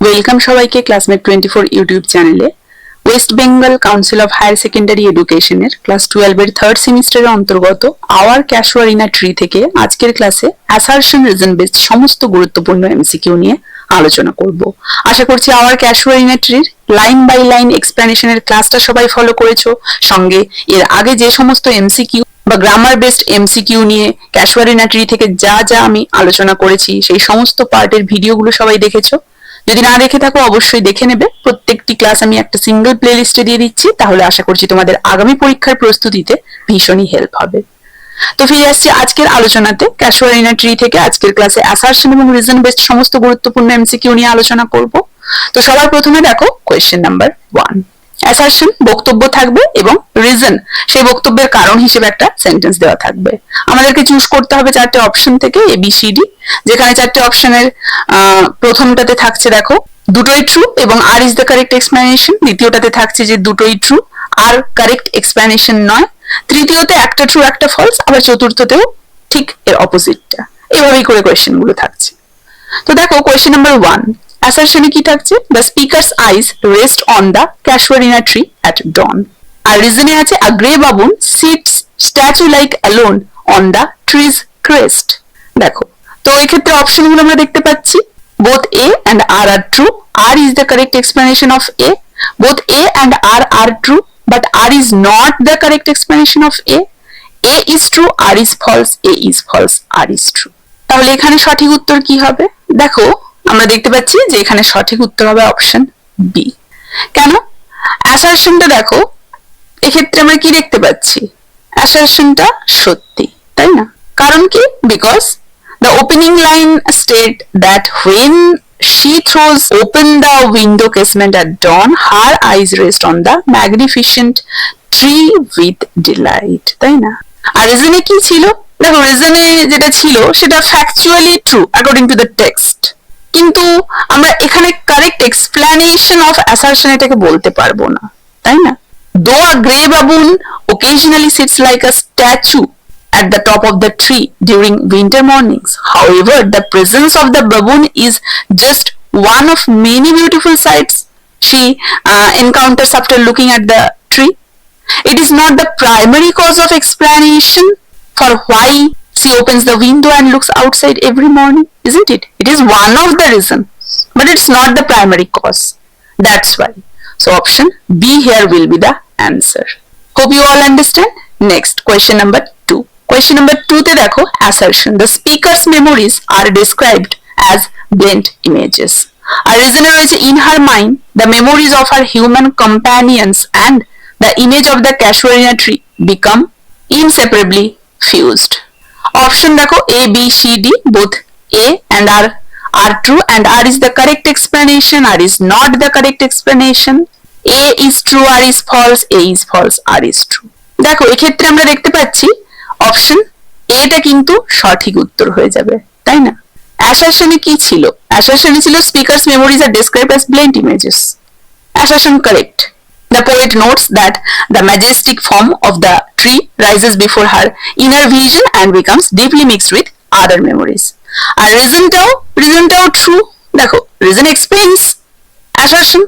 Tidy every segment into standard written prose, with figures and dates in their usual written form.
Welcome সবাইকে classmate 24 YouTube চ্যানেলে। West Bengal council of higher secondary এডুকেশনের ক্লাস 12 এর থার্ড সেমিস্টারের অন্তর্গত আওয়ার ক্যাসুয়ারিনা ট্রি থেকে আজকের ক্লাসে অ্যাসারশন রিজন বেসড সমস্ত গুরুত্বপূর্ণ এমসিকিউ নিয়ে আলোচনা করব। আশা করছি আওয়ার ক্যাসুয়ারিনা ট্রির লাইন বাই লাইন এক্সপ্লেনেশনের ক্লাসটা সবাই ফলো করেছো, সঙ্গে এর আগে যে সমস্ত এমসিকিউ বা গ্রামার বেসড এমসিকিউ নিয়ে ক্যাসুয়ারিনা ট্রি থেকে যা যা আমি আলোচনা করেছি সেই সমস্ত পার্টের ভিডিওগুলো সবাই দেখেছো। যদি না দেখে থাকো অবশ্যই দেখে নেবে। প্রত্যেকটি ক্লাস আমি একটা সিঙ্গেল প্লেলিস্টে দিয়ে দিচ্ছি, তাহলে আশা করছি তোমাদের আগামী পরীক্ষার প্রস্তুতিতে ভীষণই হেল্প হবে। তো ফিরে আসছি আজকের আলোচনাতে। ক্যাসুয়ারিনা ট্রি থেকে আজকের ক্লাসে অ্যাসারশন এবং রিজন বেসড সমস্ত গুরুত্বপূর্ণ এমসিকিউ নিয়ে আলোচনা করব। তো সবার প্রথমে দেখো কোয়েশ্চেন নাম্বার 1। অ্যাসারশন বক্তব্য থাকবে এবং রিজন সেই বক্তব্যের কারণ হিসেবে একটা সেন্টেন্স দেওয়া থাকবে। আমাদেরকে চুজ করতে হবে চারটে অপশন থেকে ABCD, যেখানে চারটে অপশনের প্রথমটাতে থাকছে দেখো দুটোই ট্রু এবং আর ইজ দ্য কারেক্ট এক্সপ্লেনেশন। দ্বিতীয়টাতে থাকছে যে দুটোই ট্রু আর কারেক্ট এক্সপ্লেনেশন নয়। তৃতীয়তে একটা ট্রু একটা ফলস, আবার চতুর্থতেও ঠিক এর অপোজিটটা। এইভাবেই করে কোয়েশ্চেন গুলো থাকছে। তো দেখো কোয়েশ্চেন নাম্বার 1, অ্যাসারশনে কি থাকছে? The speaker's eyes rest on the casuarina tree at dawn. আর রিজনে আছে a grey baboon sits statue like alone on the tree's crest. দেখো তো এই ক্ষেত্রে অপশন গুলো আমরা দেখতে পাচ্ছি both A and R are true. R is the correct explanation of A. Both A and R are true, but R is not the correct explanation of A. A is true, R is false, A is false, R is true. তাহলে এখানে সঠিক উত্তর কি হবে? দেখো আমরা দেখতে পাচ্ছি যে এখানে সঠিক উত্তর হবে অপশন বি। কেন? অ্যাসারশনটা দেখো এক্ষেত্রে আমরা কি দেখতে পাচ্ছি? অ্যাসারশনটা সত্যি, তাই না? কারণ কি? Because the opening line state that when she throws open the window casement at dawn, her eyes rest on the magnificent tree with delight, তাই না? আর রিজনে কি ছিল? দেখো রিজনে যেটা ছিল সেটা factually true according to the text, কিন্তু আমরা এখানে কারেক্ট এক্সপ্লেনেশন অফ অ্যাসারশন এটাকে বলতে পারবো না, তাই না? Though a grey baboon occasionally sits like a statue at the top of the tree during winter mornings, however, the presence of the baboon is just one of many beautiful sights she encounters after looking at the tree. It is not the primary cause of explanation for why she opens the window and looks outside every morning, isn't it? It is one of the reasons, but it's not the primary cause. That's why. So option B here will be the answer. Hope you all understand. Next, question number 2. Question number 2 te dekho assertion. The speaker's memories are described as blend images. A reasoner is in her mind, the memories of her human companions and the image of the casuarina tree become inseparably fused. Option dekho A, B, C, D. Both A and R are true and R is the correct explanation, R is not the correct explanation. A is true, R is false, A is false, R is true. দেখো এক্ষেত্রে আমরা দেখতে পাচ্ছি option এটা কিন্তু সঠিক উত্তর হয়ে যাবে, তাই না? অ্যাসারশনে কি ছিল? অ্যাসারশনে ছিল speakers memories are described as blend images. Assertion correct. The poet notes that the majestic form of the tree rises before her inner vision and becomes deeply mixed with other memories. আর রিজনটাও true. দেখো reason explains assertion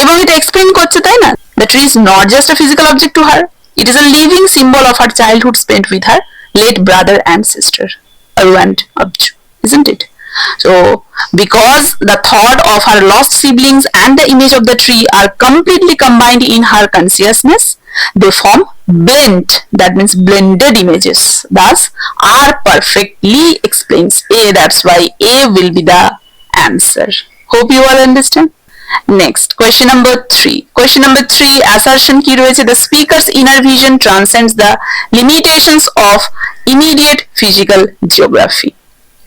এবং এটা explain করছে, তাই না? The tree is not just a physical object to her. It is a living symbol of her childhood spent with her late brother and sister, Aru and Abju, isn't it? So, because the thought of her lost siblings and the image of the tree are completely combined in her consciousness, they form blend, that means blended images. Thus, R perfectly explains A. That's why A will be the answer. Hope you all understand. Next, question number 3. Question number 3, assertion ki royeche the speaker's inner vision transcends the limitations of immediate physical geography.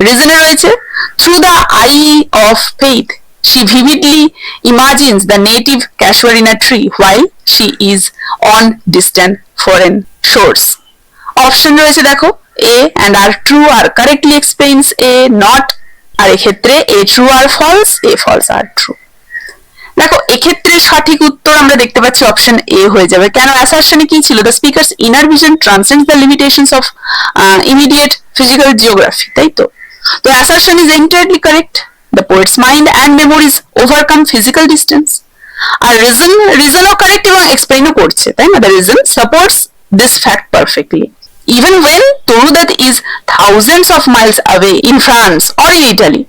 Reason royeche through the eye of faith she vividly imagines the native casuarina tree while she is on distant foreign shores. Option royeche dekho A and R true, R correctly explains A, not আর এক্ষেত্রে A true R false, A false R true. দেখো এক্ষেত্রে সঠিক উত্তর আমরা দেখতে পাচ্ছি option A হয়ে যাবে। কেন? অ্যাসারশনে কি ছিল? The speaker's inner vision transcends the limitations of immediate physical geography, তাই তো? তো assertion is entirely correct. The poet's mind and memories overcome physical distance. আর reasonও correct এবং explainও করছে, তাই না? The reason supports this fact perfectly. Even when Toru Dutt is thousands of miles away in France or in Italy,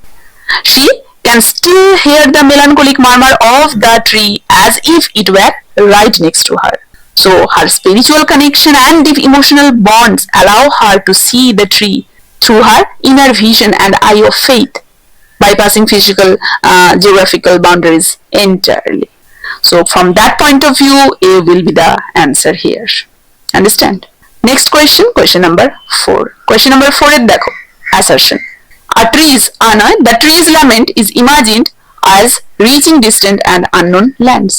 she can still hear the melancholic murmur of the tree as if it were right next to her. So her spiritual connection and deep emotional bonds allow her to see the tree through her inner vision and eye of faith, bypassing physical geographical boundaries entirely. So from that point of view, A will be the answer here. Understand? Next question, question number 4. Question number 4 is দেখো, assertion. The tree's lament is imagined as reaching distant and unknown lands.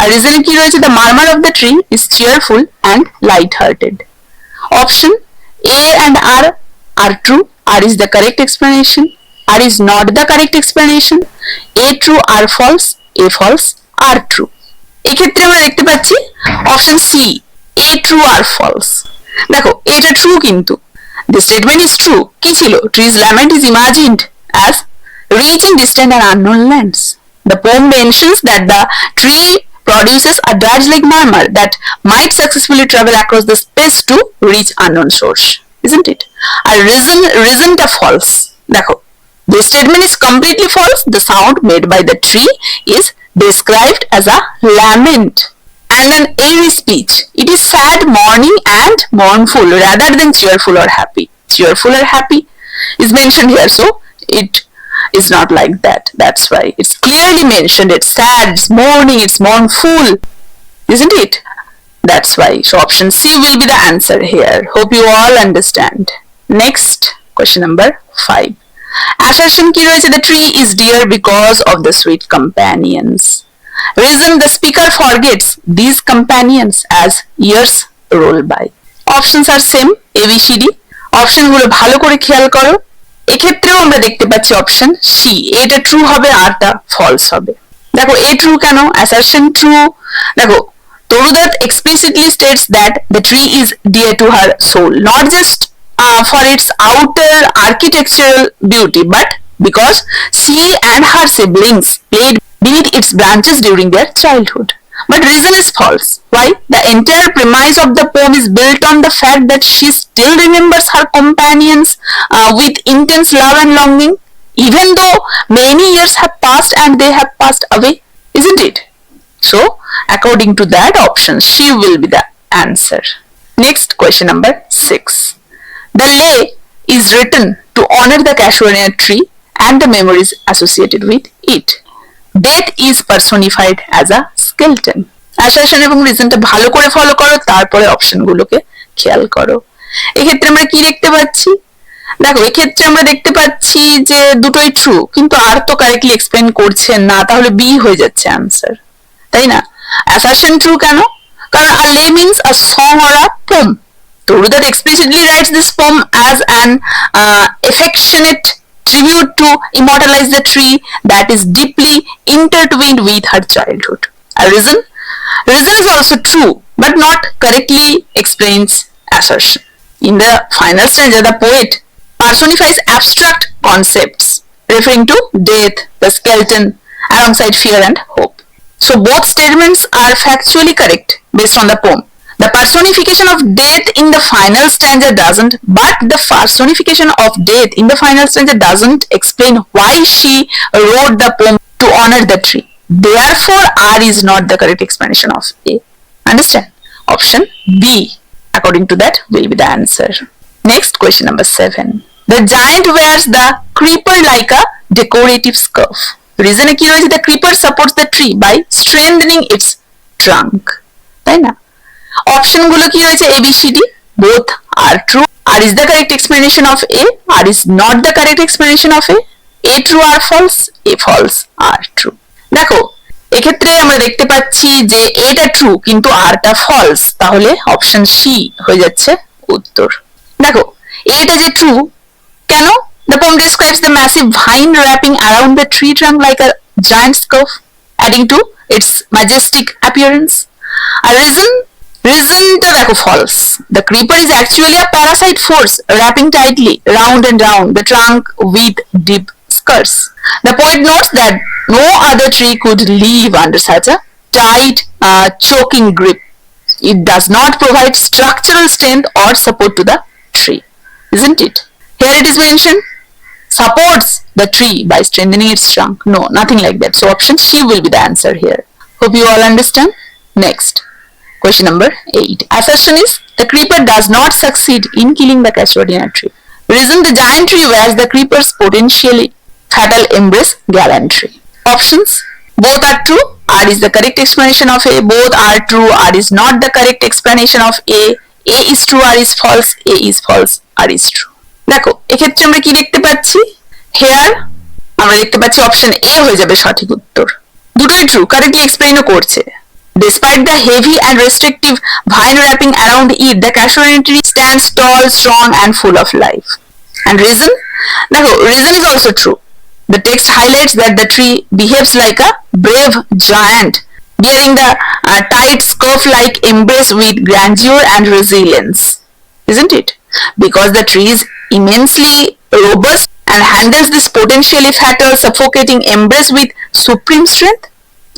A reason কি রয়েছে? The murmur of the tree is cheerful and light-hearted. Option A and R are true. R is the correct explanation. R is not the correct explanation. A true, R false. A false, R true. এক্ষেত্রে আমরা দেখতে পাচ্ছি option C, A true, R false. দেখো এটা true, কিন্তু the statement is true. কি ছিল? Tree's lament is imagined as reaching distant and unknown lands. The poem mentions that the tree produces a dirge-like murmur that might successfully travel across the space to reach unknown source, isn't it? A reason the false. দেখো, the statement is completely false. The sound made by the tree is described as a lament and an airy speech. It is sad, mourning and mournful rather than cheerful or happy. Cheerful or happy is mentioned here, so it is not like that. That's why it's clearly mentioned. It's sad, it's mourning, it's mournful, isn't it? That's why. So option C will be the answer here. Hope you all understand. Next, question number 5. Assertion কি রয়েছে? The tree is dear because of the sweet companions. Reason, the speaker forgets these companions as years roll by. Options are same, A, B, C, D. Option গুলো ভালো করে খেয়াল করো। এক্ষেত্রেও আমরা দেখতে পাচ্ছি অপশন সি, এটা ট্রু হবে আর টা ফলস হবে। দেখো এ ট্রু কেন? Assertion true. দেখো Toru Dutt explicitly states that the tree is dear to her soul, not just for its outer architectural beauty, but because she and her siblings played beneath its branches during their childhood. But reason is false. Why? The entire premise of the poem is built on the fact that she still remembers her companions with intense love and longing, even though many years have passed and they have passed away, isn't it? So, according to that option, she will be the answer. Next, question number 6. The lay is written to honor the CASUARINA tree and the memories associated with it. Death is personified as a skeleton. Assertion এবং রিজনটা ভালো করে follow করো, তারপরে অপশনগুলোকে খেয়াল করো। এক্ষেত্রে আমরা কি দেখতে পাচ্ছি? দেখো এক্ষেত্রে আমরা দেখতে পাচ্ছি যে দুটোই ট্রু, কিন্তু আর তো কারেক্টলি এক্সপ্লেন করছেন না, তাহলে বি হয়ে যাচ্ছে আনসার, তাই না? Assertion ট্রু কেন? কারণ a lay means a song or a poem. Toru Dutt explicitly writes this poem as an affectionate tribute to immortalize the tree that is deeply intertwined with her childhood. A reason is also true, but not correctly explains assertion. In the final stanza, the poet personifies abstract concepts referring to death, the skeleton, alongside fear and hope. So both statements are factually correct based on the poem. The personification of death in the final stanza doesn't, but the personification of death in the final stanza doesn't explain why she wrote the poem to honor the tree. Therefore, R is not the correct explanation of A. Understand? Option B, according to that, will be the answer. Next, question number 7. The giant wears the creeper like a decorative scarf. Reason কি রয়েছে? The creeper supports the tree by strengthening its trunk. তাই না? Option গুলো কি রয়েছে? A, B, C, D. Both are true. R is the correct explanation of A. R is not the correct explanation of A. A true, R false. A false, R true. দেখো এক্ষেত্রে আমরা দেখতে পাচ্ছি যে এটা ট্রু কিন্তু আরটা false, তাহলে অপশন সি হয়ে যাচ্ছে উত্তর। দেখো এটা যে ট্রু কেন? The poem describes the massive vine wrapping around the tree trunk like a giant scarf, adding to its majestic appearance. A reasonটা দেখো false. The creeper is actually a parasite force wrapping tightly round and round the trunk with deep occurs. The poet notes that no other tree could live under such a tight, choking grip. It does not provide structural strength or support to the tree, isn't it? Here it is mentioned, supports the tree by strengthening its trunk. No, nothing like that. So option C will be the answer here. Hope you all understand. Next, question number 8. Assertion is, the creeper does not succeed in killing the casuarina tree. Reason, the giant tree wears the creeper's potentially fatal embrace gallantry. Options, both are true, R is the correct explanation of A, both are true, R is not the correct explanation of A is true, R is false, A is false, R is true. দেখো এক্ষেত্রে আমরা কি দেখতে পাচ্ছি, hair আমরা দেখতে পাচ্ছি option A হয়ে যাবে সঠিক উত্তর। দুটোই ট্রু, কারেক্টলি এক্সপ্লেইনও করছে। Despite the heavy and restrictive vine wrapping around it, the casuarina tree stands tall, strong and full of life. And reason? দেখো reason is also true. The text highlights that the tree behaves like a brave giant, bearing the tight scarf-like embrace with grandeur and resilience, isn't it? Because the tree is immensely robust and handles this potentially fatal, suffocating embrace with supreme strength,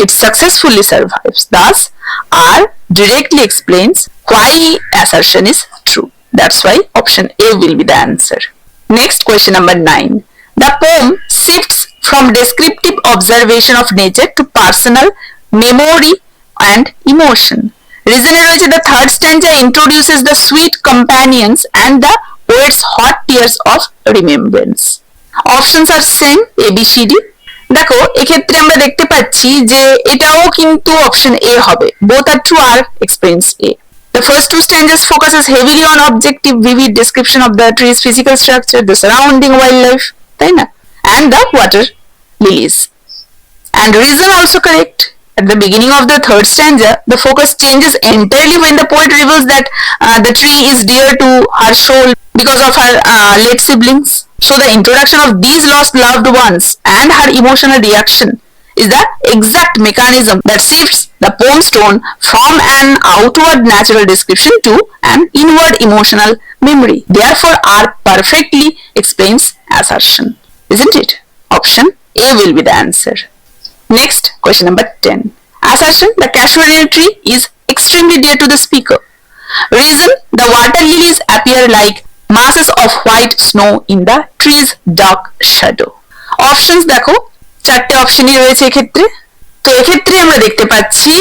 it successfully survives. Thus, R directly explains why assertion is true. That's why option A will be the answer. Next, question number 9. The poem shifts from descriptive observation of nature to personal memory and emotion. Reason রয়েছে, the third stanza introduces the sweet companions and the poet's hot tears of remembrance. Options are same, A, B, C, D. দেখো এক্ষেত্রে আমরা দেখতে পাচ্ছি যে এটাও কিন্তু option A হবে, both are true, R explains A. The first two stanzas focuses heavily on objective, vivid description of the tree's physical structure, the surrounding wildlife, তাই না, and the water lilies. And reason also correct. At the beginning of the third stanza, the focus changes entirely when the poet reveals that the tree is dear to her soul because of her late siblings. So the introduction of these lost loved ones and her emotional reaction is the exact mechanism that shifts the poem's tone from an outward natural description to an inward emotional memory. Therefore, R perfectly explains assertion, isn't it? Option A will be the answer. Next, question number 10. Assertion, the casuarina tree is extremely dear to the speaker. Reason, the water lilies appear like masses of white snow in the tree's dark shadow. Options দেখো, চারটে অপশনই রয়েছে এক্ষেত্রে। তো এক্ষেত্রে আমরা দেখতে পাচ্ছি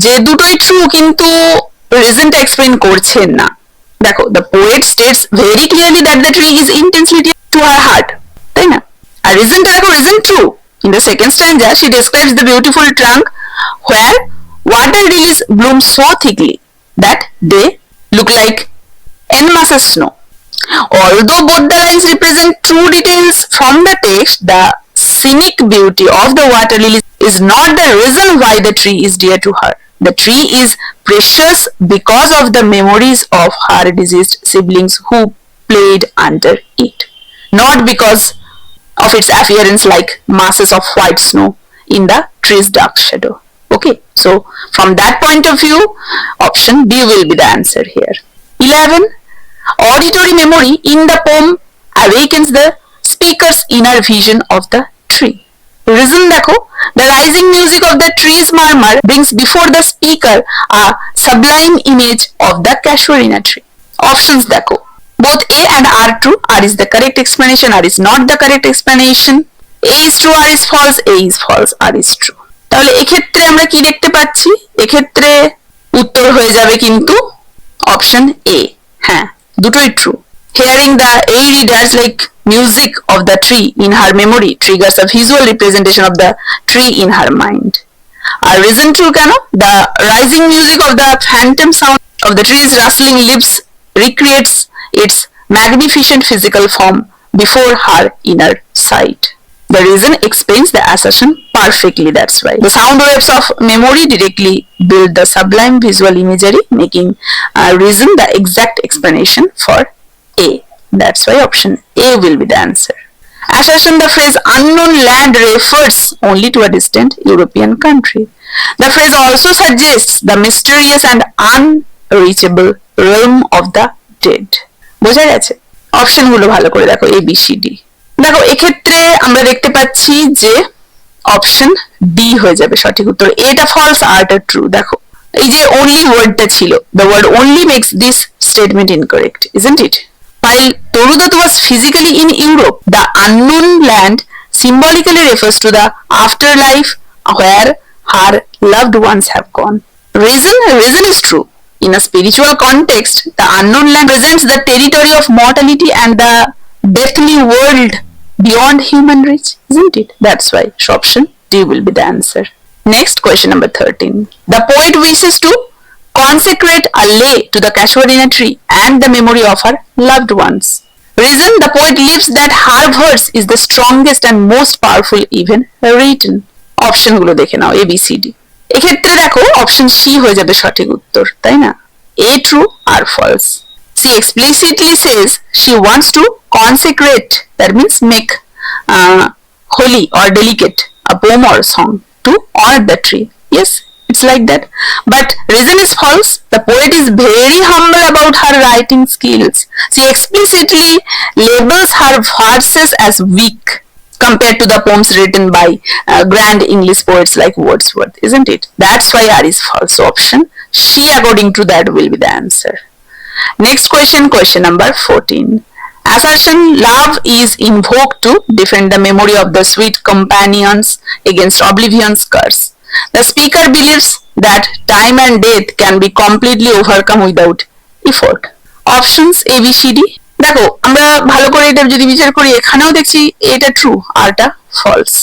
যে দুটোই ট্রু, কিন্তু রিজনটা এক্সপ্লেইন করছেন না। দেখো, the poet states very clearly that the tree is intensely dear to her heart, তাই না? আর রিজনটা দেখো, reason true. In the second stanza, she describes the beautiful trunk where water lilies bloom so thickly that they look like en masse snow. Although both the lines represent true details from the text, the scenic beauty of the water lilies is not the reason why the tree is dear to her. The tree is precious because of the memories of her deceased siblings who played under it, not because of its appearance like masses of white snow in the tree's dark shadow. Okay, so from that point of view, option B will be the answer here. 11. Auditory memory in the poem awakens the speaker's inner vision of the tree. Reason দেখো, the rising music of the tree's murmur brings before the speaker a sublime image of the casuarina tree. Options দেখো, both A and R true, R is the correct explanation, R is not the correct explanation. A is true, R is false, A is false, R is true. তাহলে এক্ষেত্রে আমরা কি দেখতে পাচ্ছি, এক্ষেত্রে উত্তর হয়ে যাবে কিন্তু অপশন A. হ্যাঁ, দুটোই true. Hearing the airy dance-like music of the tree in her memory triggers a visual representation of the tree in her mind. আর reason true কেন? The rising music of the phantom sound of the tree's rustling leaves recreates its magnificent physical form before her inner sight. The reason explains the assertion perfectly, that's why. The sound waves of memory directly build the sublime visual imagery, making reason the exact explanation for A. That's why option A will be the answer. Assertion, the phrase unknown land refers only to a distant European country. The phrase also suggests the mysterious and unreachable realm of the dead. বোঝা গেছে? অপশনগুলো ভালো করে দেখো, A, B, C, D. দেখো এক্ষেত্রে আমরা দেখতে পাচ্ছি যে অপশন ডি হয়ে যাবে সঠিক উত্তর। এটা ফলস, আরটা ট্রু। দেখো এই যে only ওয়ার্ডটা ছিল, the word only makes this statement incorrect, isn't it? While Toru Dutt was physically in Europe, the unknown land symbolically refers to the afterlife where her loved ones have gone. Reason is true. In a spiritual context, the unknown land presents the territory of mortality and the deathly world beyond human reach, isn't it? That's why option D will be the answer. Next, question number 13. The poet wishes to consecrate a lay to the CASUARINA tree and the memory of her loved ones. Reason, the poet believes that her verse is the strongest and most powerful even written. Option গুলো দেখে নাও, A B C D। এক্ষেত্রে দেখো option C হয়ে যাবে সঠিক উত্তর, তাই না? A true or false? She explicitly says she wants to consecrate, that means make holy or delicate a poem or song to honor the tree. Yes, it's like that. But reason is false. The poet is very humble about her writing skills. She explicitly labels her verses as weak compared to the poems written by grand English poets like Wordsworth, isn't it? That's why R is false. So option C according to that will be the answer. Next question, question number 14. Assertion, love is invoked to defend the memory of the sweet companions against oblivion's curse. The speaker believes that time and death can be completely overcome without effort. Options A, B, C, D. দেখো আমরা ভালো করে এটা যদি বিচার করি, এখানেও দেখছি এটা ট্রু, আরটা ফলস।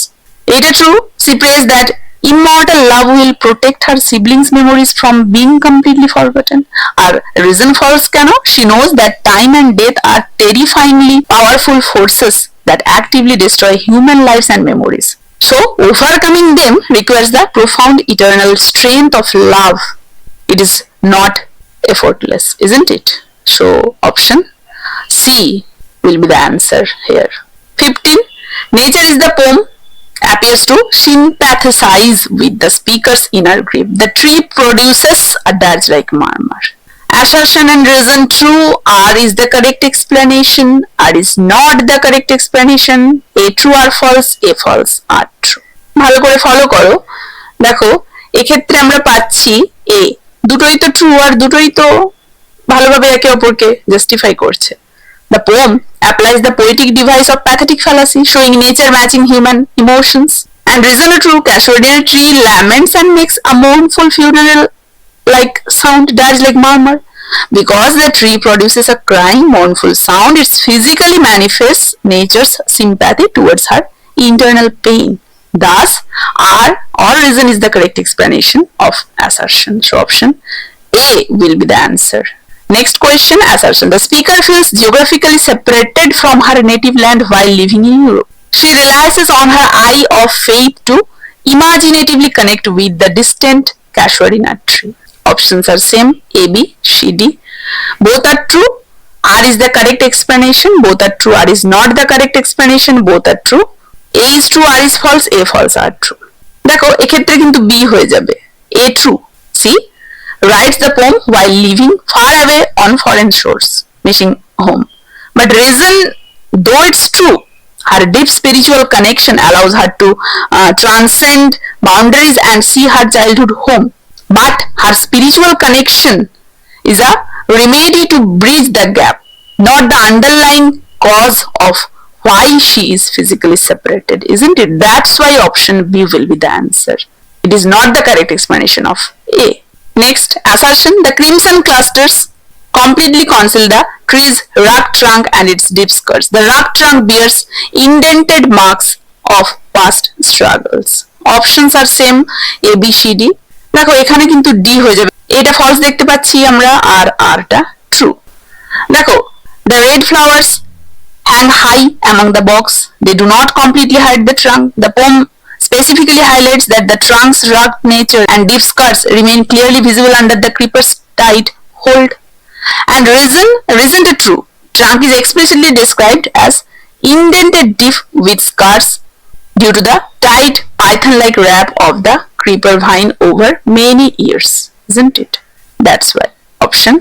এটা true, she prays that immortal love will protect her siblings' memories from being completely forgotten. আর reason false কেন? She knows that time and death are terrifyingly powerful forces that actively destroy human lives and memories. So overcoming them requires the profound eternal strength of love. It is not effortless, isn't it? So option C will be the answer here. 15. Nature is the poem appears to sympathize with the speaker's inner grief. The tree produces a dirge like murmur. Assertion and reason true. R is the correct explanation. R is not the correct explanation. A true or false? A false or true. ভালো করে follow করো। দেখো এক্ষেত্রে আমরা পাচ্ছি A, দুটোই তো true আর দুটোই তো ভালোভাবে একে অপরকে জাস্টিফাই করছে। The poem applies the poetic device of pathetic fallacy, showing nature matching human emotions. And reason true, CASUARINA tree laments and makes a mournful funeral-like sound, dirge like murmur. Because the tree produces a crying, mournful sound, it physically manifests nature's sympathy towards her internal pain. Thus, R or reason is the correct explanation of assertion. So option A will be the answer. Next question, assertion. The speaker feels geographically separated from her native land while living in Europe. She relies on her eye of faith to imaginatively connect with the distant CASUARINA tree. Options are same, A, B, C, D. Both are true. R is the correct explanation. Both are true. R is not the correct explanation. Both are true. A is true, R is false. A false, R true. দেখো এক্ষেত্রে কিন্তু B হয়ে যাবে। A true. See? Writes the poem while living far away on foreign shores, missing home. But reason, though it's true, her deep spiritual connection allows her to transcend boundaries and see her childhood home. But her spiritual connection is a remedy to bridge the gap, not the underlying cause of why she is physically separated, isn't it? That's why option B will be the answer. It is not the correct explanation of A. Next, assertion. The crimson clusters completely conceal the tree's rugged trunk and its deep skirts. The rugged trunk bears indented marks of past struggles. Options are same, A, B, C, D. দেখো এখানে কিন্তু D হয়ে যাবে। এটা false দেখতে পাচ্ছি আমরা, আর আরটা ট্রু। দেখো the red flowers hang high among the box. They do not completely hide the trunk. The poem specifically highlights that the trunk's rugged nature and deep skirts remain clearly visible under the creeper's tight hold. And reason to true. Trunk is explicitly described as indented deep with scars due to the tight python-like wrap of the creeper vine over many years, isn't it? That's why option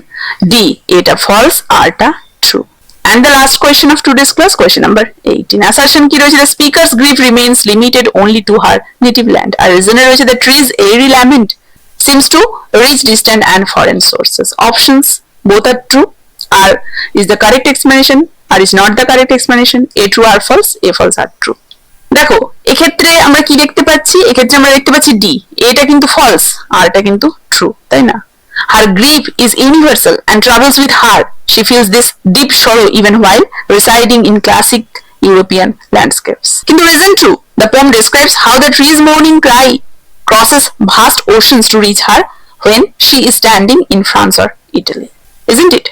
D, eta false, arta true. And the last question of today's class, question number 18. Assertion কি রয়েছে? The speaker's grief remains limited only to her native land. R reason রয়েছে the tree's airy lament seems to reach distant and foreign sources. Options both are true. R is the correct explanation, R is not the correct explanation. A true or false, A false or true. দেখো এক্ষেত্রে আমরা কি দেখতে পাচ্ছি? এক্ষেত্রে আমরা দেখতে পাচ্ছি ডি, এটা কিন্তু ফলস, আরটা কিন্তু ট্রু, তাই না? Her grief is universal and travels with her. She feels this deep sorrow even while residing in classic European landscapes. কিন্তু reason true. The poem describes how the tree's mourning cry crosses vast oceans to reach her when she is standing in France or Italy. Isn't it?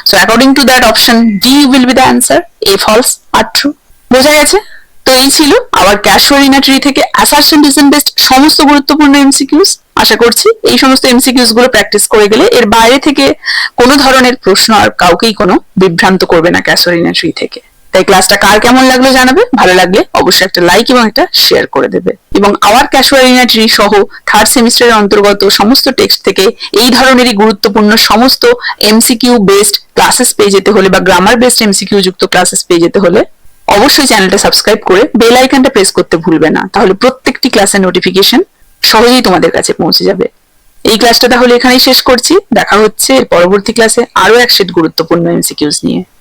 So according to that, option D will be the answer. A false or true. বোঝা গেছে? তো এই ছিল hour ক্যাসুয়ারিনা tree থেকে assertion reason based সমস্ত গুরুত্বপূর্ণ MCQs. আশা করছি এই সমস্ত এমসিকিউস গুলো প্র্যাকটিস করে গেলে এর বাইরে থেকে কোনো ধরনের প্রশ্ন আর কাউকেই কোনো বিভ্রান্ত করবে না ক্যাসুয়ারিনা ট্রি থেকে। তাই ক্লাসটা কার কেমন লাগলো জানাবে, ভালো লাগলে অবশ্যই একটা লাইক এবং একটা শেয়ার করে দেবে। এবং আওয়ার ক্যাসুয়ারিনা ট্রি সহ থার্ড সেমিস্টারের অন্তর্গত সমস্ত টেক্সট থেকে এই ধরনেরই গুরুত্বপূর্ণ সমস্ত এমসিকিউ বেসড ক্লাসেস পেয়ে যেতে হলে বা গ্রামার বেসড এমসিকিউ যুক্ত ক্লাসেস পেয়ে যেতে হলে অবশ্যই চ্যানেলটা সাবস্ক্রাইব করে বেল আইকনটা প্রেস করতে ভুলবে না, তাহলে প্রত্যেকটি ক্লাসের নোটিফিকেশন সহজেই তোমাদের কাছে পৌঁছে যাবে। এই ক্লাসটা তাহলে এখানেই শেষ করছি, দেখা হচ্ছে এর পরবর্তী ক্লাসে আরো এক সেট গুরুত্বপূর্ণ এমসিকিউস নিয়ে।